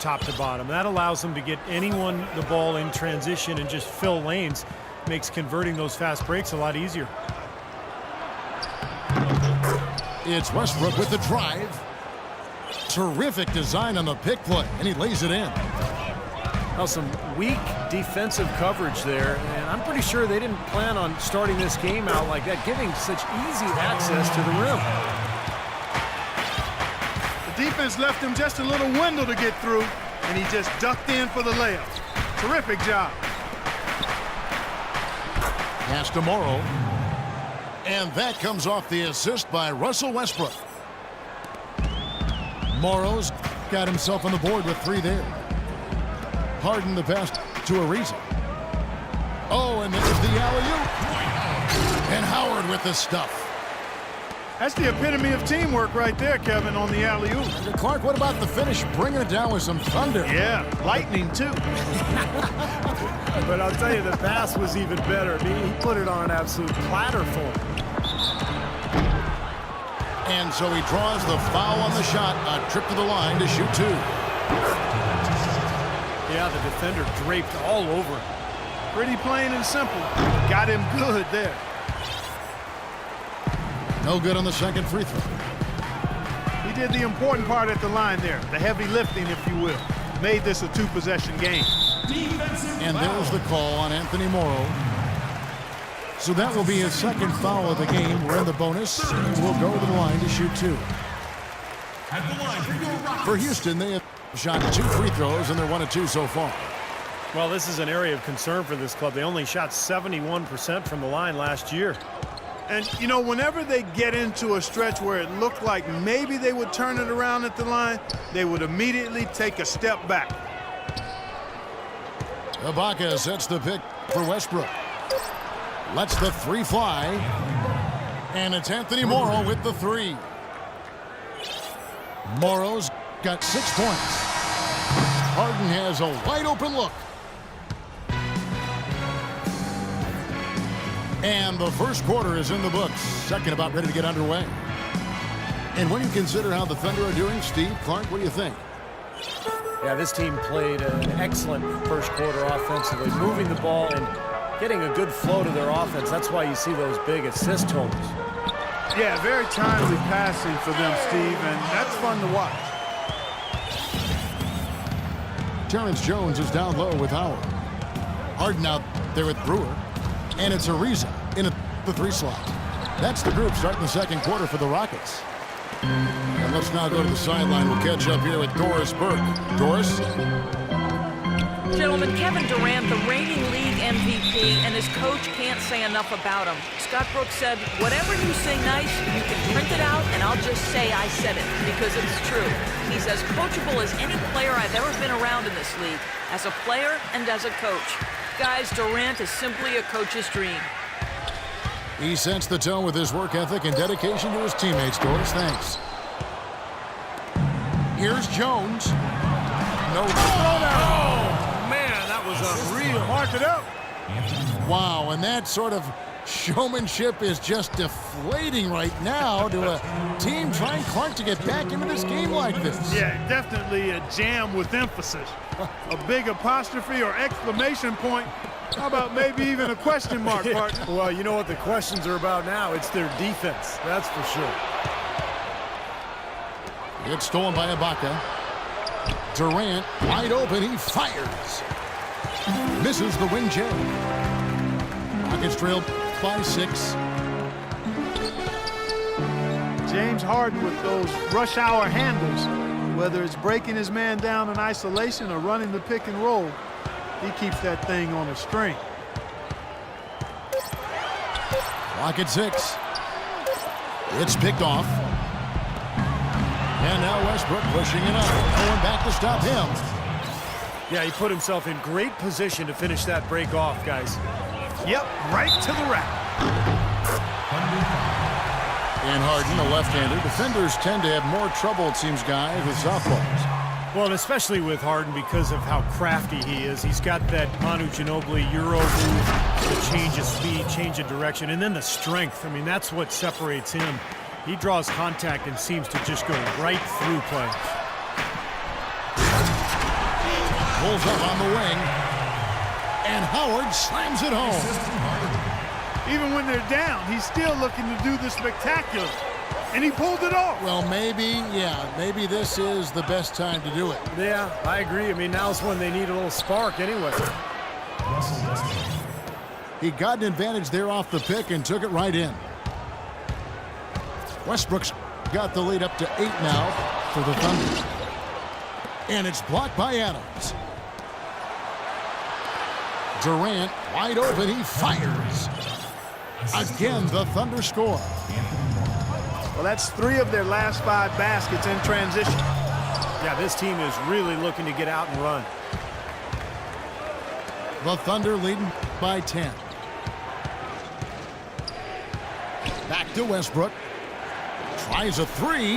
top to bottom. That allows them to get anyone the ball in transition and just fill lanes. Makes converting those fast breaks a lot easier. It's Westbrook with the drive. Terrific design on the pick play, and he lays it in. Now some weak defensive coverage there, and I'm pretty sure they didn't plan on starting this game out like that, giving such easy access to the rim. The defense left him just a little window to get through, and he just ducked in for the layup. Terrific job. Pass to Morrow. And that comes off the assist by Russell Westbrook. Morrow's got himself on the board with 3 there. Harden the pass to Ariza. Oh, and there's the alley-oop. And Howard with the stuff. That's the epitome of teamwork right there, Kevin, on the alley-oop. And Clark, what about the finish? Bringing it down with some thunder. Yeah, lightning, too. But I'll tell you, the pass was even better. I mean, he put it on an absolute platter for him. And so he draws the foul on the shot. A trip to the line to shoot 2. Yeah, the defender draped all over him. Pretty plain and simple. Got him good there. No good on the second free throw. He did the important part at the line there. The heavy lifting, if you will. Made this a 2-possession game. And there's the call on Anthony Morrow. So that will be his second foul of the game. We're in the bonus. We'll go to the line to shoot 2. For Houston, they have shot 2 free throws, and they're 1 of 2 so far. Well, this is an area of concern for this club. They only shot 71% from the line last year. And, you know, whenever they get into a stretch where it looked like maybe they would turn it around at the line, they would immediately take a step back. Ibaka sets the pick for Westbrook. Lets the 3 fly. And it's Anthony Morrow with the 3. Morrow's got 6 points. Harden has a wide open look. And the first quarter is in the books. Second about ready to get underway. And when you consider how the Thunder are doing, Steve, Clark, what do you think? Yeah, this team played an excellent first quarter offensively, moving the ball and getting a good flow to their offense. That's why you see those big assist totals. Yeah, very timely passing for them, Steve, and that's fun to watch. Terrence Jones is down low with Howard. Harden out there with Brewer. And it's Ariza in the 3 slot. That's the group starting the second quarter for the Rockets. And let's now go to the sideline. We'll catch up here with Doris Burke. Doris? Gentlemen, Kevin Durant, the reigning league MVP, and his coach can't say enough about him. Scott Brooks said, whatever you say nice, you can print it out, and I'll just say I said it, because it's true. He's as coachable as any player I've ever been around in this league, as a player and as a coach. Guys, Durant is simply a coach's dream. He sets the tone with his work ethic and dedication to his teammates, Doris. Thanks. Here's Jones. No throwdown. Oh, man, that was unreal. Mark it up. Wow, and that sort of showmanship is just deflating right now to a team trying, Clark, to get back into this game like this. Yeah, definitely a jam with emphasis. A big apostrophe or exclamation point. How about maybe even a question mark, partner? Well, you know what the questions are about now. It's their defense, that's for sure. It's stolen by Ibaka. Durant, wide open, he fires. Misses the wing J. Rockets trailed by 6. James Harden with those rush hour handles, whether it's breaking his man down in isolation or running the pick and roll, he keeps that thing on a string. Clock at 6. It's picked off. And now Westbrook pushing it up. No one back to stop him. Yeah, he put himself in great position to finish that break off, guys. Yep, right to the rack. And Harden, a left-hander. Defenders tend to have more trouble, it seems, guys, with softballs. Well, and especially with Harden because of how crafty he is. He's got that Manu Ginobili Euro move, the change of speed, change of direction, and then the strength. I mean, that's what separates him. He draws contact and seems to just go right through players. Pulls up on the wing. And Howard slams it home. Even when they're down, he's still looking to do the spectacular. And he pulled it off. Well, maybe this is the best time to do it. Yeah, I agree. I mean, now's when they need a little spark anyway. He got an advantage there off the pick and took it right in. Westbrook's got the lead up to 8 now for the Thunder. And it's blocked by Adams. Durant wide open, he fires. Again, the Thunder score. Well, that's 3 of their last 5 baskets in transition. Yeah, this team is really looking to get out and run. The Thunder leading by 10. Back to Westbrook. Tries a 3.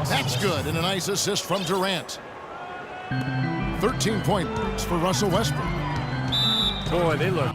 That's good, and a nice assist from Durant. 13 points for Russell Westbrook. Boy, they look.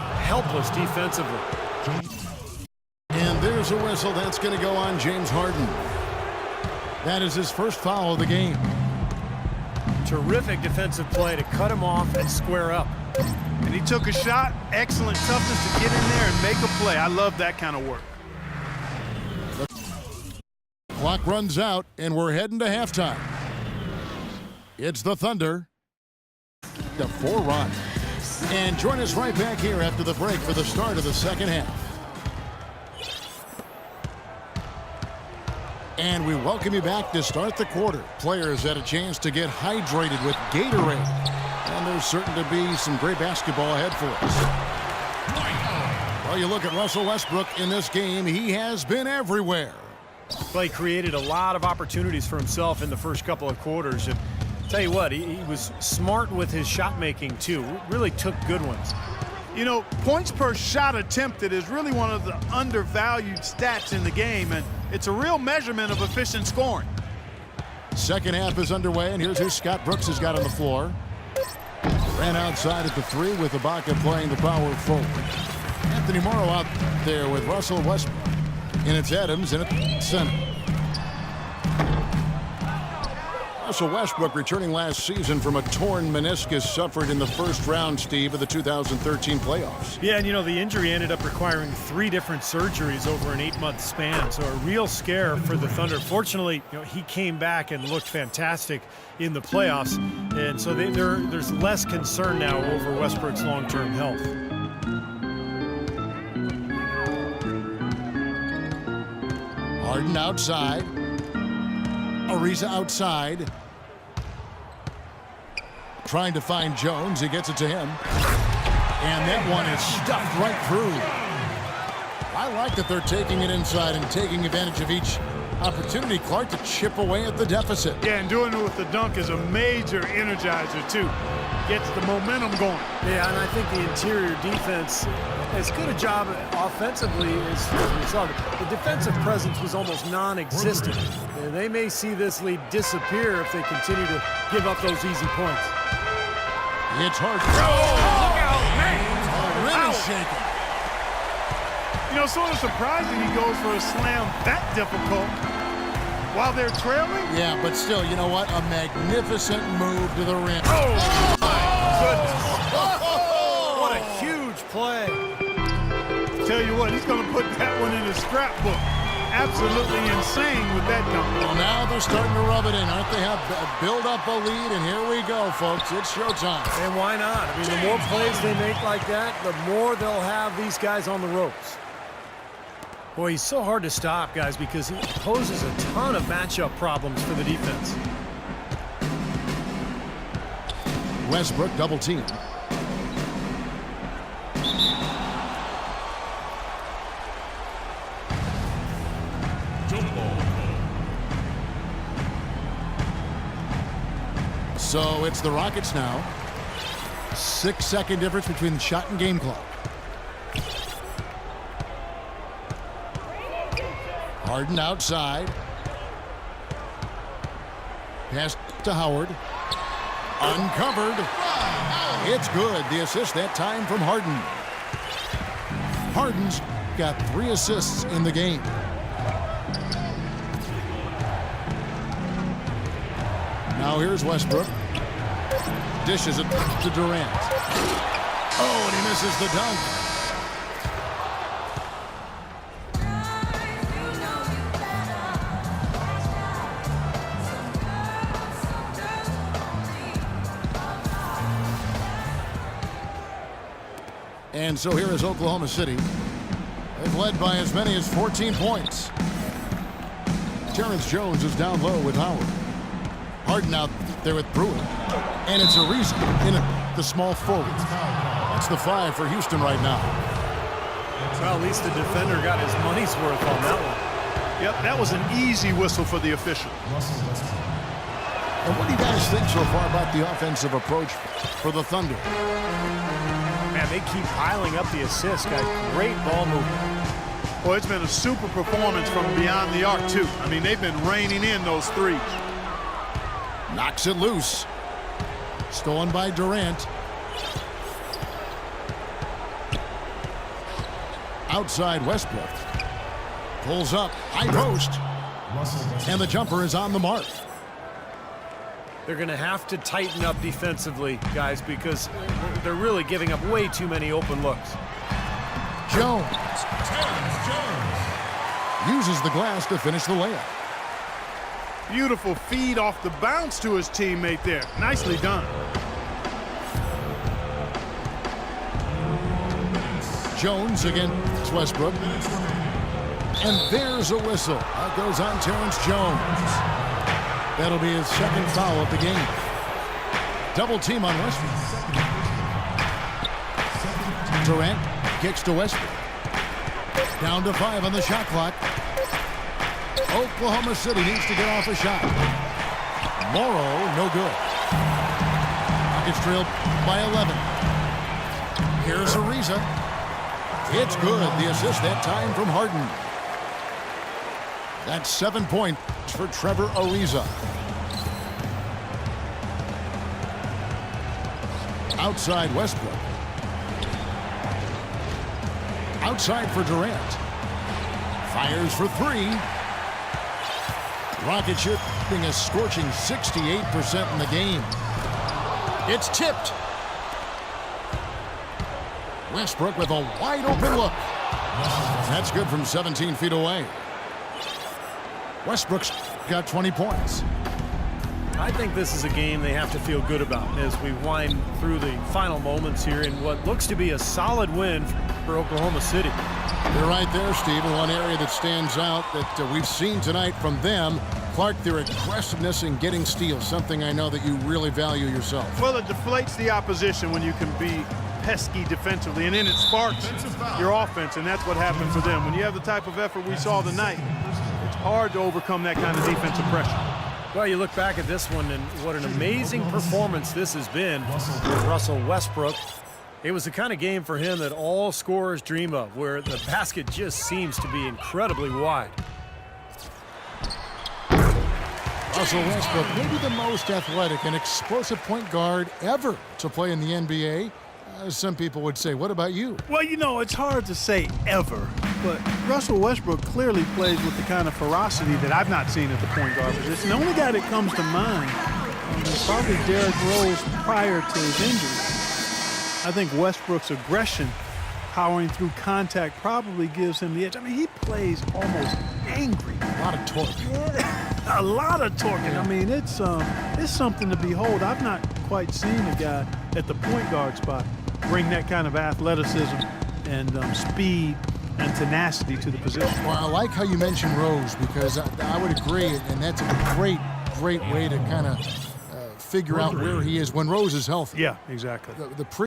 Helpless defensively. And there's a whistle. That's going to go on James Harden. That is his first foul of the game. Terrific defensive play to cut him off and square up. And he took a shot. Excellent toughness to get in there and make a play. I love that kind of work. The clock runs out, and we're heading to halftime. It's the Thunder. The 4 run. And join us right back here after the break for the start of the second half. And we welcome you back to start the quarter. Players had a chance to get hydrated with Gatorade. And there's certain to be some great basketball ahead for us. Well, you look at Russell Westbrook in this game, he has been everywhere. Well, he created a lot of opportunities for himself in the first couple of quarters. And tell you what, he was smart with his shot making too. Really took good ones. You know, points per shot attempted is really one of the undervalued stats in the game, and it's a real measurement of efficient scoring. Second half is underway, and here's who Scott Brooks has got on the floor. Ran outside at the 3 with Ibaka playing the power forward. Anthony Morrow out there with Russell Westbrook. And it's Adams in at center. Russell Westbrook returning last season from a torn meniscus suffered in the first round, Steve, of the 2013 playoffs. Yeah, and you know, the injury ended up requiring 3 different surgeries over an 8-month span, so a real scare for the Thunder. Fortunately, you know, he came back and looked fantastic in the playoffs, and so there's less concern now over Westbrook's long-term health. Harden outside. Ariza outside. Trying to find Jones. He gets it to him. And that one is stuffed right through. I like that they're taking it inside and taking advantage of each opportunity, Clark, to chip away at the deficit. Yeah, and doing it with the dunk is a major energizer, too. Gets the momentum going. Yeah, and I think the interior defense, as good a job offensively as we saw. The defensive presence was almost non-existent. And they may see this lead disappear if they continue to give up those easy points. It's hard. Look out, man! Really shaking. You know, sort of surprising he goes for a slam that difficult while they're trailing. Yeah, but still, you know what? A magnificent move to the rim. Oh, my goodness. What a huge play. Tell you what, he's going to put that one in his scrapbook. Absolutely insane with that dunk. Well, now they're starting to rub it in, aren't they? Have build up a lead, and here we go, folks. It's showtime. And why not? I mean, the more plays they make like that, the more they'll have these guys on the ropes. Boy, he's so hard to stop, guys, because he poses a ton of matchup problems for the defense. Westbrook double team. So it's the Rockets now. 6-second difference between the shot and game clock. Harden outside. Pass to Howard. Uncovered. It's good. The assist that time from Harden. Harden's got 3 assists in the game. Now here's Westbrook. Dishes it to Durant. Oh, and he misses the dunk. And so here is Oklahoma City. They've led by as many as 14 points. Terrence Jones is down low with Howard. Harden out there with Brewer. And it's Ariza in the small forward. That's the 5 for Houston right now. Well, at least the defender got his money's worth on that one. Yep, that was an easy whistle for the official. And what do you guys think so far about the offensive approach for the Thunder? Man, they keep piling up the assists. Got great ball movement. Well, it's been a super performance from beyond the arc, too. I mean, they've been raining in those threes. Knocks it loose. Stolen by Durant. Outside Westbrook. Pulls up. High post. And the jumper is on the mark. They're going to have to tighten up defensively, guys, because they're really giving up way too many open looks. Jones. Uses the glass to finish the layup. Beautiful feed off the bounce to his teammate there. Nicely done. Jones against Westbrook. And there's a whistle. That goes on Terrence Jones. That'll be his second foul of the game. Double team on Westbrook. Durant kicks to Westbrook. Down to 5 on the shot clock. Oklahoma City needs to get off a shot. Morrow, no good. Rockets trailed by 11. Here's Ariza. It's good. The assist that time from Harden. That's 7 points for Trevor Ariza. Outside Westbrook. Outside for Durant. Fires for 3. Rockets shooting a scorching 68% in the game. It's tipped. Westbrook with a wide open look. That's good from 17 feet away. Westbrook's got 20 points. I think this is a game they have to feel good about as we wind through the final moments here in what looks to be a solid win for Oklahoma City. You're right there, Steve. And one area that stands out that we've seen tonight from them, Clark, their aggressiveness in getting steals, something I know that you really value yourself. Well, it deflates the opposition when you can be pesky defensively, and then it sparks your offense, and that's what happened for them. When you have the type of effort we saw tonight, it's hard to overcome that kind of defensive pressure. Well, you look back at this one, and what an amazing performance this has been with Russell Westbrook. It was the kind of game for him that all scorers dream of, where the basket just seems to be incredibly wide. Russell Westbrook, maybe the most athletic and explosive point guard ever to play in the NBA. Some people would say, what about you? Well, you know, it's hard to say ever, but Russell Westbrook clearly plays with the kind of ferocity that I've not seen at the point guard position. The only guy that comes to mind is probably Derrick Rose prior to his injury. I think Westbrook's aggression, powering through contact, probably gives him the edge. I mean, he plays almost angry. A lot of torque. Yeah, a lot of torque. I mean, it's something to behold. I've not quite seen a guy at the point guard spot bring that kind of athleticism and speed and tenacity to the position. Well, I like how you mentioned Rose, because I would agree, and that's a great way to kind of figure out where he is when Rose is healthy. Yeah, exactly. The